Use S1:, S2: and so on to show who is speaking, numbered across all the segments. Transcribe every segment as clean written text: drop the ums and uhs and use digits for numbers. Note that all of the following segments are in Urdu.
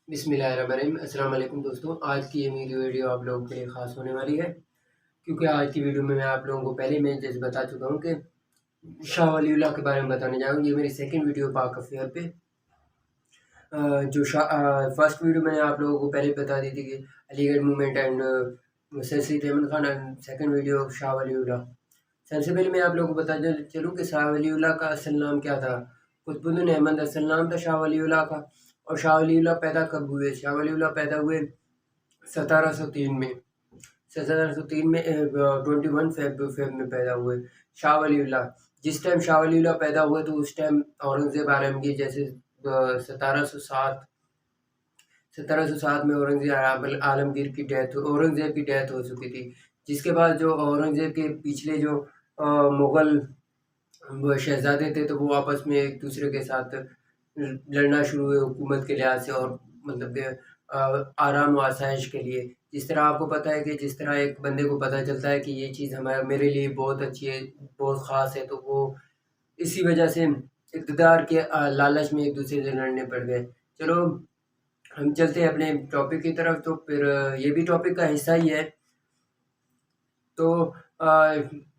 S1: بسم اللہ الرحمن الرحیم۔ السلام علیکم دوستوں، آج کی یہ میری ویڈیو آپ لوگوں کے لیے خاص ہونے والی ہے، کیونکہ آج کی ویڈیو میں آپ لوگوں کو پہلے میں جیسے بتا چکا ہوں کہ شاہ ولی اللہ کے بارے میں بتانے جا رہا ہوں۔ یہ میری سیکنڈ ویڈیو پاک افیئر پہ جو فرسٹ ویڈیو میں نے آپ لوگوں کو پہلے بتا دی تھی کہ Aligarh movement and sir Syed Ahmad Khan, and second video Shah Waliullah. سب سے پہلے میں آپ لوگوں کو بتا چلوں کہ شاہ ولی اللہ کا اصل نام کیا تھا۔ قطب الدین احمد اصل نام تھا شاہ ولی اللہ کا۔ اور شاہ ولی اللہ پیدا کب ہوئے؟ شاہ ولی اللہ پیدا ہوئے 1703 میں 1703 میں 21 فیب میں پیدا ہوئے شاہ ولی اللہ۔ جس ٹائم شاہ ولی اللہ پیدا ہوئے تو اس ٹائم اورنگزیب عالمگیر جیسے 1707 میں اورنگزیب عالمگیر کی اورنگزیب کی ڈیتھ ہو چکی تھی، جس کے بعد جو اورنگزیب کے پچھلے جو مغل شہزادے تھے تو وہ آپس میں ایک دوسرے کے ساتھ لڑنا شروع ہوئے حکومت کے لحاظ سے، اور مطلب کہ آرام و آسائش کے لیے۔ جس طرح آپ کو پتہ ہے کہ جس طرح ایک بندے کو پتہ چلتا ہے کہ یہ چیز میرے لیے بہت اچھی ہے، بہت خاص ہے، تو وہ اسی وجہ سے اقتدار کے لالچ میں ایک دوسرے سے لڑنے پڑ گئے۔ چلو ہم چلتے ہیں اپنے ٹاپک کی طرف، تو پھر یہ بھی ٹاپک کا حصہ ہی ہے۔ تو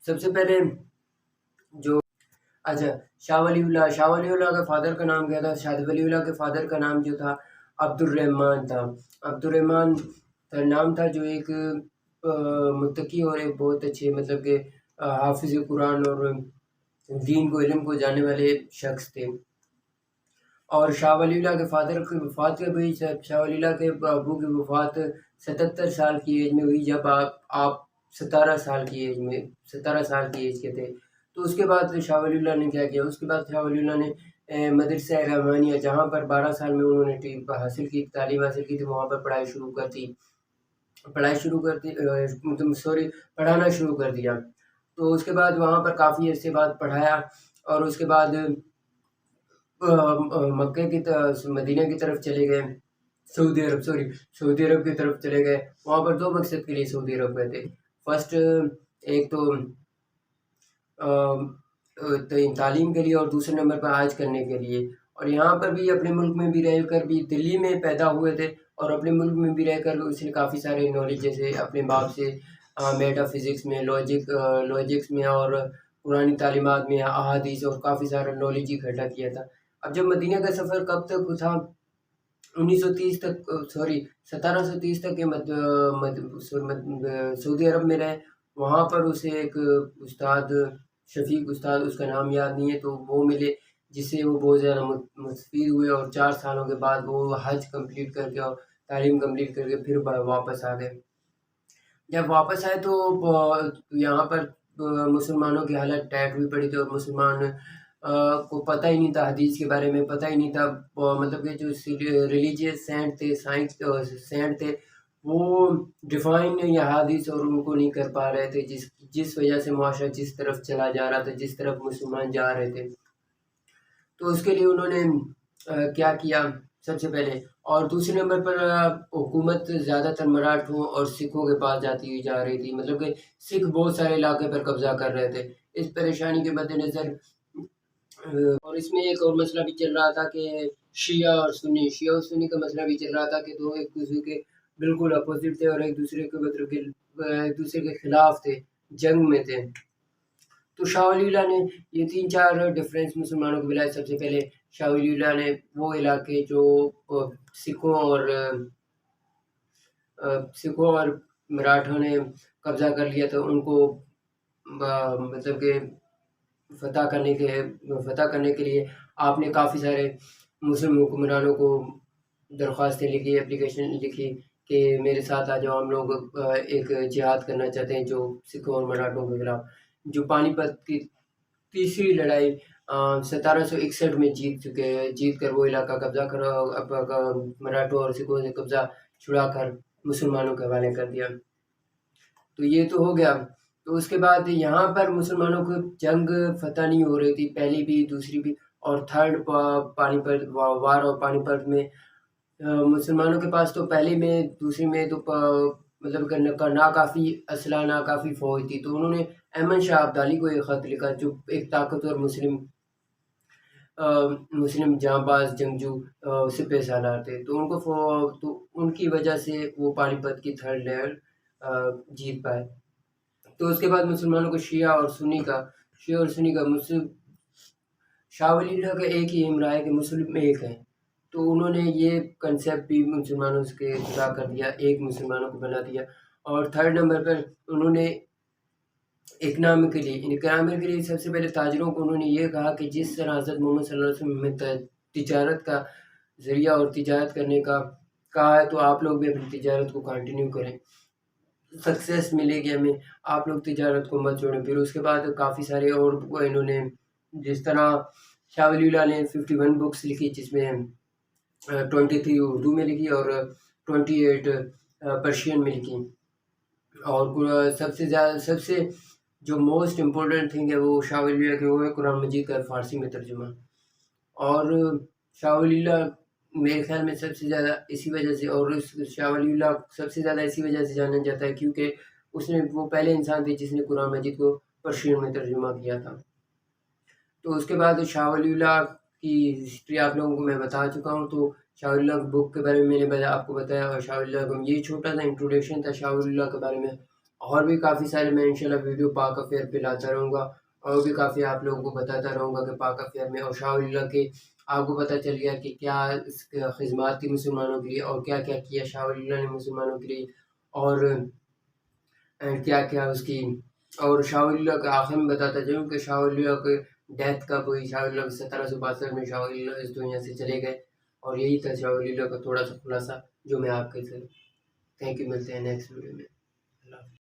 S1: سب سے پہلے جو اچھا شاہ ولی اللہ کے فادر کا نام کیا تھا؟ شاہ ولی اللہ کے فادر کا نام جو تھا عبد الرحمن تھا۔ عبد الرحمن نام تھا، جو ایک متقی اور ایک بہت اچھے مطلب کہ حافظ قرآن اور دین کو علم کو جاننے والے شخص تھے۔ اور شاہ ولی اللہ کے فادر کی وفات کے بھی شاہ ولی اللہ کے ابو کی وفات 77 سال کی ایج میں ہوئی، جب آپ 17 سال کی ایج کے تھے۔ تو اس کے بعد شاہ ولی اللہ نے کیا کیا؟ اس کے بعد شاہ ولی اللہ نے مدرسہ رحمانیہ، جہاں پر 12 سال میں انہوں نے تعلیم حاصل کی تھی، وہاں پر پڑھانا شروع کر دیا۔ تو اس کے بعد وہاں پر کافی عرصے بعد پڑھایا، اور اس کے بعد مدینہ کی طرف چلے گئے، سعودی عرب کی طرف چلے گئے۔ وہاں پر دو مقصد کے لیے سعودی عرب گئے تھے۔ فرسٹ ایک تو تعلیم کے لیے، اور دوسرے نمبر پر حج کرنے کے لیے۔ اور یہاں پر بھی اپنے ملک میں بھی رہ کر بھی دلی میں پیدا ہوئے تھے، اور اپنے ملک میں بھی رہ کر اس نے کافی سارے نالج، جیسے اپنے باپ سے میٹا فزکس میں، لاجکس میں، اور قرآنی تعلیمات میں، احادیث، اور کافی سارا نالج اکٹھا کیا تھا۔ اب جب مدینہ کا سفر کب تک تھا؟ 1730 تک سعودی عرب میں رہے۔ وہاں پر اسے ایک استاد، شفیق استاد، اس کا نام یاد نہیں ہے، تو وہ ملے، جس سے وہ بہت زیادہ مستفید ہوئے، اور 4 سالوں کے بعد وہ حج کمپلیٹ کر کے اور تعلیم کمپلیٹ کر کے پھر واپس آ گئے۔ جب واپس آئے تو یہاں پر مسلمانوں کی حالت ٹائٹ ہوئی پڑی تھی، اور مسلمان کو پتہ ہی نہیں تھا، حدیث کے بارے میں پتہ ہی نہیں تھا۔ مطلب کہ جو ریلیجیس سینٹ تھے وہ ڈیفائن یا حدیث اور ان کو نہیں کر پا رہے تھے، جس وجہ سے معاشرہ جس طرف چلا جا رہا تھا، جس طرف مسلمان جا رہے تھے۔ تو اس کے لیے انہوں نے کیا کیا سب سے پہلے، اور دوسرے نمبر پر حکومت زیادہ تر مراٹھوں اور سکھوں کے پاس جاتی ہوئی جا رہی تھی، مطلب کہ سکھ بہت سارے علاقے پر قبضہ کر رہے تھے۔ اس پریشانی کے مد نظر اور اس میں ایک اور مسئلہ بھی چل رہا تھا کہ شیعہ اور سنی کا مسئلہ بھی چل رہا تھا، کہ دو ایک دوسرے کے بالکل اپوزٹ تھے، اور ایک دوسرے کے خلاف تھے، جنگ میں تھے۔ تو شاہ ولی اللہ نے یہ 3-4 ڈفرینس مسلمانوں کو ملائے۔ سب سے پہلے شاہ ولی اللہ نے وہ علاقے جو سکھوں اور مراٹھوں نے قبضہ کر لیا تھا، ان کو مطلب کہ فتح کرنے کے لیے آپ نے کافی سارے مسلم حکمرانوں کو درخواستیں لکھی، اپلیکیشن لکھی کہ میرے ساتھ آ جاؤ، ہم لوگ ایک جہاد کرنا چاہتے ہیں جو سکھوں اور مراٹھوں کے خلاف۔ جو پانی پت کی تیسری لڑائی 1761 میں جیت کر وہ علاقہ قبضہ کر مراٹھوں اور سکھوں سے قبضہ چھڑا کر مسلمانوں کے حوالے کر دیا۔ تو یہ تو ہو گیا۔ تو اس کے بعد یہاں پر مسلمانوں کو جنگ فتح نہیں ہو رہی تھی، پہلی بھی دوسری بھی، اور تھرڈ پانی پت وار اور پانی پت میں مسلمانوں کے پاس تو پہلی میں دوسری میں تو مطلب کہ ناکافی اسلحہ، ناکافی فوج تھی۔ تو انہوں نے احمد شاہ ابدالی کو ایک خط لکھا، جو ایک طاقتور مسلم مسلم جاں باز جنگجو سپہ سالار تھے، تو ان کو تو ان کی وجہ سے وہ پانی پت کی تھرڈ لیئر جیت پائے۔ تو اس کے بعد مسلمانوں کو شیعہ اور سنی کا مسلم شاہ ولی اللہ کا ایک ہی امرا ہے کہ مسلم ایک ہے، تو انہوں نے یہ کنسیپٹ بھی مسلمانوں کے خطا کر دیا، ایک مسلمانوں کو بنا دیا۔ اور تھرڈ نمبر پر انہوں نے اکنامکلی سب سے پہلے تاجروں کو انہوں نے یہ کہا کہ جس طرح حضرت محمد صلی اللہ علیہ وسلم نے تجارت کا ذریعہ اور تجارت کرنے کا کہا ہے، تو آپ لوگ بھی اپنی تجارت کو کنٹینیو کریں، سکسیس ملے گی ہمیں، آپ لوگ تجارت کو مت چھوڑیں۔ پھر اس کے بعد کافی سارے اور انہوں نے، جس طرح شاہ ولی اللہ نے 51 بکس لکھی، جس میں 23 اردو میں لکھی اور 28 پرشین میں لکھی، اور سب سے جو موسٹ امپورٹنٹ تھنگ ہے وہ شاہ ولی اللہ کے وہ ہے قرآن مجید کا فارسی میں ترجمہ۔ اور شاہ ولی اللہ میرے خیال میں سب سے زیادہ اسی وجہ سے، اور شاہ ولی اللہ سب سے زیادہ اسی وجہ سے جانا جاتا ہے کیونکہ وہ پہلے انسان تھے جس نے قرآن مجید کو پرشین میں ترجمہ کیا تھا۔ تو اس کے بعد شاہ ولی اللہ کی ہسٹری آپ لوگوں کو میں بتا چکا ہوں، تو شاہ ولی اللہ بک کے بارے میں نے آپ کو بتایا، اور شاہ ولی اللہ کا یہ چھوٹا سا انٹروڈکشن تھا شاہ ولی اللہ کے بارے میں۔ اور بھی کافی سارے میں انشاءاللہ ویڈیو پاک افیئر پہ لاتا رہوں گا، اور بھی کافی آپ لوگوں کو بتاتا رہوں گا کہ پاک افیئر میں اور شاہ ولی اللہ کے آپ کو پتہ چل گیا کہ کیا اس کے خدمات تھی مسلمانوں کے لیے، اور کیا کیا کیا شاہ ولی اللہ نے مسلمانوں کے لیے، اور کیا کیا اس کی۔ اور شاہ ولی اللہ کے آخر میں بتاتا چلوں کہ شاہ ولی اللہ کے ڈیتھ کب ہوئی۔ شاہ ولی اللہ 1762 میں شاہ ولی اللہ اس دنیا سے چلے گئے، اور یہی تھا شاہ ولی اللہ کا تھوڑا سا خلاصہ جو میں آپ کے ساتھ۔ تھینک یو، ملتے ہیں نیکسٹ ویڈیو میں۔ اللہ حافظ۔